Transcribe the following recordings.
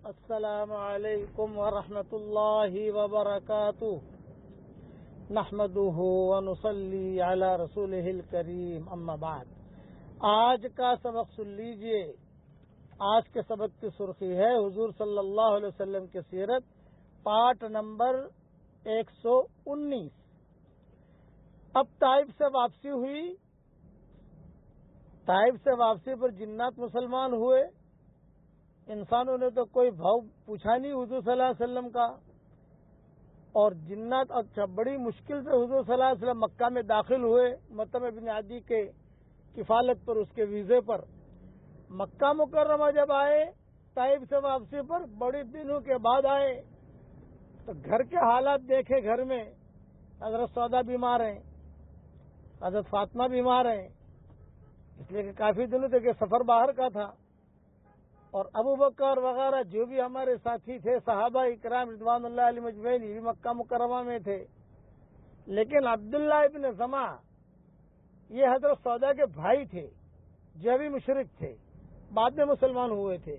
السلام علیکم ورحمۃ اللہ وبرکاتہ نحمده ونصلی علی رسولہ الکریم اما بعد۔ آج کا سبق سن لیجئے۔ آج کے سبق کی سرخی ہے حضور صلی اللہ علیہ وسلم کی سیرت، پارٹ نمبر 119۔ اب طائف سے واپسی ہوئی۔ طائف سے واپسی پر جنات مسلمان ہوئے۔ انسانوں نے تو کوئی بھاؤ پوچھا نہیں حضور صلی اللہ علیہ وسلم کا، اور جنات اچھا بڑی مشکل سے حضور صلی اللہ علیہ وسلم مکہ میں داخل ہوئے، مطمع بن عدی کے کفالت پر، اس کے ویزے پر۔ مکہ مکرمہ جب آئے طائف سے واپسی پر، بڑے دنوں کے بعد آئے تو گھر کے حالات دیکھے۔ گھر میں حضرت سودا بیمار ہیں، حضرت فاطمہ بیمار ہیں، اس لیے کہ کافی دنوں تک یہ سفر باہر کا تھا، اور ابو بکر وغیرہ جو بھی ہمارے ساتھی تھے، صحابہ اکرام رضوان اللہ علیہ مجمعین، یہ بھی مکہ مکرمہ میں تھے۔ لیکن عبداللہ ابن زمع یہ حضرت سودا کے بھائی تھے، جو بھی مشرک تھے، بعد میں مسلمان ہوئے تھے۔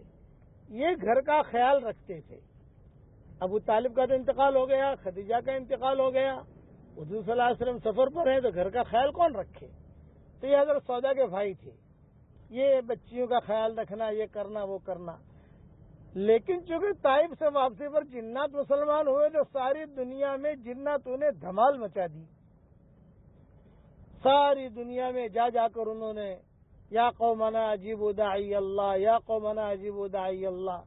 یہ گھر کا خیال رکھتے تھے۔ ابو طالب کا تو انتقال ہو گیا، خدیجہ کا انتقال ہو گیا، حضور صلی اللہ علیہ وسلم سفر پر ہیں تو گھر کا خیال کون رکھے؟ تو یہ حضرت سودا کے بھائی تھے، یہ بچیوں کا خیال رکھنا، یہ کرنا وہ کرنا۔ لیکن چونکہ طائف سے واپسی پر جنات مسلمان ہوئے تو ساری دنیا میں جناتوں نے دھمال مچا دی۔ ساری دنیا میں جا جا کر انہوں نے یا قومنا اجیبوا داعی اللہ، یا قومنا اجیبوا داعی اللہ،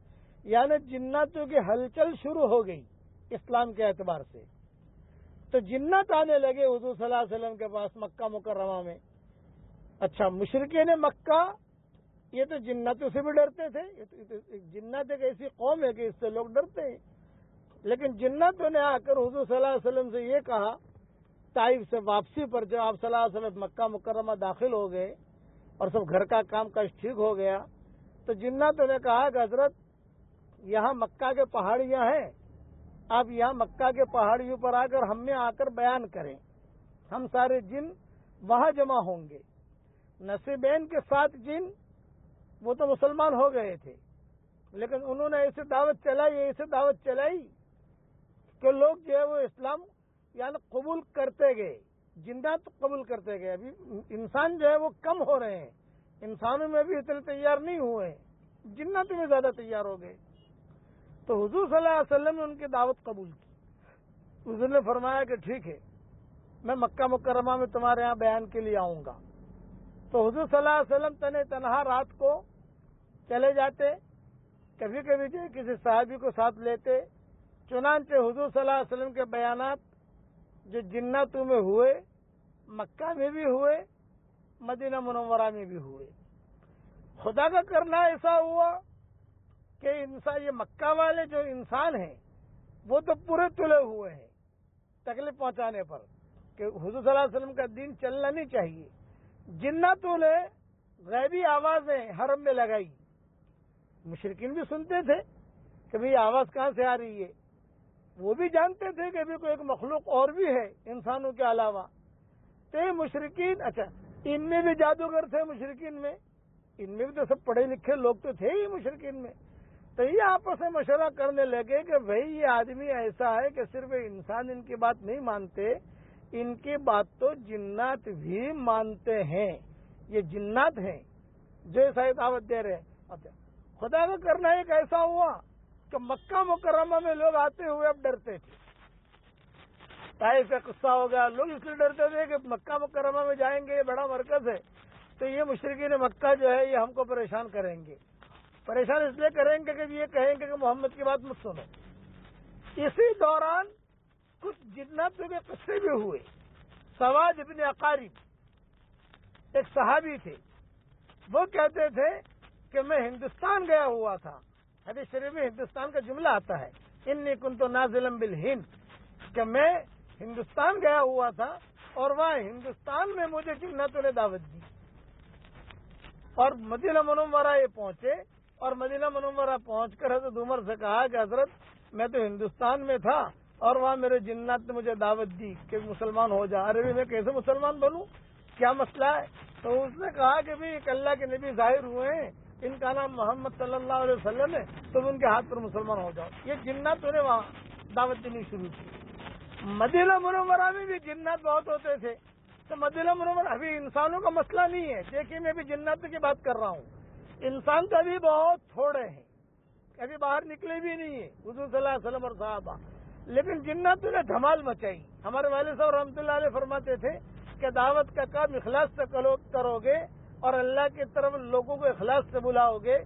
یعنی جناتوں کی ہلچل شروع ہو گئی اسلام کے اعتبار سے۔ تو جنات آنے لگے حضور صلی اللہ علیہ وسلم کے پاس مکہ مکرمہ میں۔ اچھا، مشرکین مکہ یہ تو جناتوں سے بھی ڈرتے تھے، جنات ایک ایسی قوم ہے کہ اس سے لوگ ڈرتے ہیں۔ لیکن جناتوں نے آ کر حضور صلی اللہ علیہ وسلم سے یہ کہا، طائف سے واپسی پر جب آپ صلی اللہ علیہ وسلم مکہ مکرمہ داخل ہو گئے اور سب گھر کا کام کاج ٹھیک ہو گیا، تو جناتوں نے کہا کہ حضرت یہاں مکہ کے پہاڑیاں ہیں، آپ یہاں مکہ کے پہاڑیوں پر آ کر ہم میں آ کر بیان کریں، ہم سارے جن وہاں جمع ہوں گے۔ نصیبین کے 7 جن وہ تو مسلمان ہو گئے تھے، لیکن انہوں نے ایسے دعوت چلائی کہ لوگ جو ہے وہ اسلام یعنی قبول کرتے گئے، جنات قبول کرتے گئے۔ ابھی انسان جو ہے وہ کم ہو رہے ہیں، انسانوں میں بھی اتنے تیار نہیں ہوئے، جناتوں میں زیادہ تیار ہو گئے۔ تو حضور صلی اللہ علیہ وسلم نے ان کی دعوت قبول کی۔ حضور نے فرمایا کہ ٹھیک ہے، میں مکہ مکرمہ میں تمہارے ہاں بیان کے لیے آؤں گا۔ تو حضور صلی اللہ علیہ وسلم تنے تنہا رات کو چلے جاتے، کبھی کبھی جو کسی صحابی کو ساتھ لیتے۔ چنانچہ حضور صلی اللہ علیہ وسلم کے بیانات جو جناتوں میں ہوئے، مکہ میں بھی ہوئے، مدینہ منورہ میں بھی ہوئے۔ خدا کا کرنا ایسا ہوا کہ انسان، یہ مکہ والے جو انسان ہیں وہ تو پورے تلے ہوئے ہیں تکلیف پہنچانے پر کہ حضور صلی اللہ علیہ وسلم کا دین چلنا نہیں چاہیے۔ جناتوں نے غیبی آوازیں حرم میں لگائی، مشرکین بھی سنتے تھے کہ بھئی آواز کہاں سے آ رہی ہے، وہ بھی جانتے تھے کہ بھی کوئی ایک مخلوق اور بھی ہے انسانوں کے علاوہ۔ تو یہ مشرکین، اچھا ان میں بھی جادوگر تھے، مشرکین میں ان میں بھی تو سب پڑھے لکھے لوگ تو تھے ہی مشرکین میں۔ تو یہ آپس میں مشورہ کرنے لگے کہ بھئی یہ آدمی ایسا ہے کہ صرف انسان ان کی بات نہیں مانتے، ان کی بات تو جنات بھی مانتے ہیں، یہ جنات ہیں جو ایسا دعوت دے رہے ہیں۔ اچھا، خدا کا کرنا ایک ایسا ہوا کہ مکہ مکرمہ میں لوگ آتے ہوئے اب ڈرتے تھے۔ طائف کا قصہ ہو گیا، لوگ اس لیے ڈرتے تھے کہ مکہ مکرمہ میں جائیں گے، یہ بڑا مرکز ہے، تو یہ مشرکین مکہ جو ہے یہ ہم کو پریشان کریں گے۔ پریشان اس لیے کریں گے کہ یہ کہیں گے کہ محمد کی بات مت سنو۔ اسی دوران کچھ جناتوں کے قصے بھی ہوئے۔ سواد ابن اقارب ایک صحابی تھے، وہ کہتے تھے کہ میں ہندوستان گیا ہوا تھا۔ حدیث شریف میں ہندوستان کا جملہ آتا ہے، انی کنت نازلا بالہند، کہ میں ہندوستان گیا ہوا تھا اور وہاں ہندوستان میں مجھے جناتوں نے دعوت دی، اور مدینہ منورہ یہ پہنچے، اور مدینہ منورہ پہنچ کر حضرت عمر سے کہا کہ حضرت میں تو ہندوستان میں تھا اور وہاں میرے جنات نے مجھے دعوت دی کہ مسلمان ہو جا۔ ارے میں کیسے مسلمان بنوں، کیا مسئلہ ہے؟ تو اس نے کہا کہ بھی ایک اللہ کے نبی ظاہر ہوئے ہیں ان کا نام محمد صلی اللہ علیہ وسلم ہے، تم ان کے ہاتھ پر مسلمان ہو جاؤ۔ یہ جناتوں نے وہاں دعوت دینی شروع کی۔ مدینہ منورہ میں بھی جنات بہت ہوتے تھے، تو مدینہ منورہ ابھی انسانوں کا مسئلہ نہیں ہے، دیکھیے میں بھی جناتوں کی بات کر رہا ہوں، انسان تو ابھی بہت تھوڑے ہیں، ابھی باہر نکلے بھی نہیں ہیں حضور صلی اللہ علیہ وسلم اور صحابہ، لیکن جناتوں نے دھمال مچائی۔ ہمارے والد صاحب رحمۃ اللہ علیہ فرماتے تھے کہ دعوت کا کام اخلاص سے کرو گے اور اللہ کی طرف لوگوں کو اخلاص سے بلاؤ گے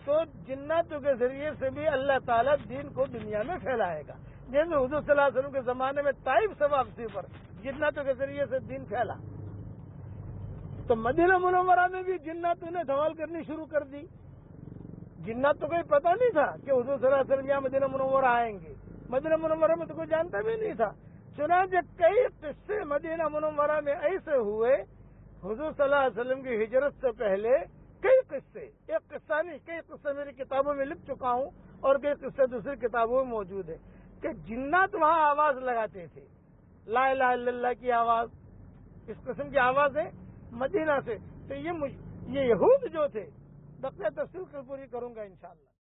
تو جناتوں کے ذریعے سے بھی اللہ تعالیٰ دین کو دنیا میں پھیلائے گا، جیسے حضور صلی اللہ علیہ وسلم کے زمانے میں طائف سے واپسی پر جناتوں کے ذریعے سے دین پھیلا، تو مدینہ منورہ میں بھی جناتوں نے دھمال کرنی شروع کر دی۔ جناتوں کو یہ پتہ نہیں تھا کہ حضور صلی اللہ علیہ وسلم یہاں مدینہ منورہ آئیں گے، مدینہ منورہ میں تو کوئی جانتا بھی نہیں تھا، چنانچہ کئی قصے مدینہ منورہ میں ایسے ہوئے، حضور صلی اللہ علیہ وسلم کی ہجرت سے پہلے کئی قصے، ایک قصہ نہیں کئی قصے میری کتابوں میں لکھ چکا ہوں اور کئی قصے دوسری کتابوں میں موجود ہیں کہ جنات وہاں آواز لگاتے تھے، لا الہ الا اللہ کی آواز، اس قسم کی آوازیں مدینہ سے۔ تو یہ یہود جو تھے، بقیہ تفصیل کل پوری کروں گا انشاءاللہ۔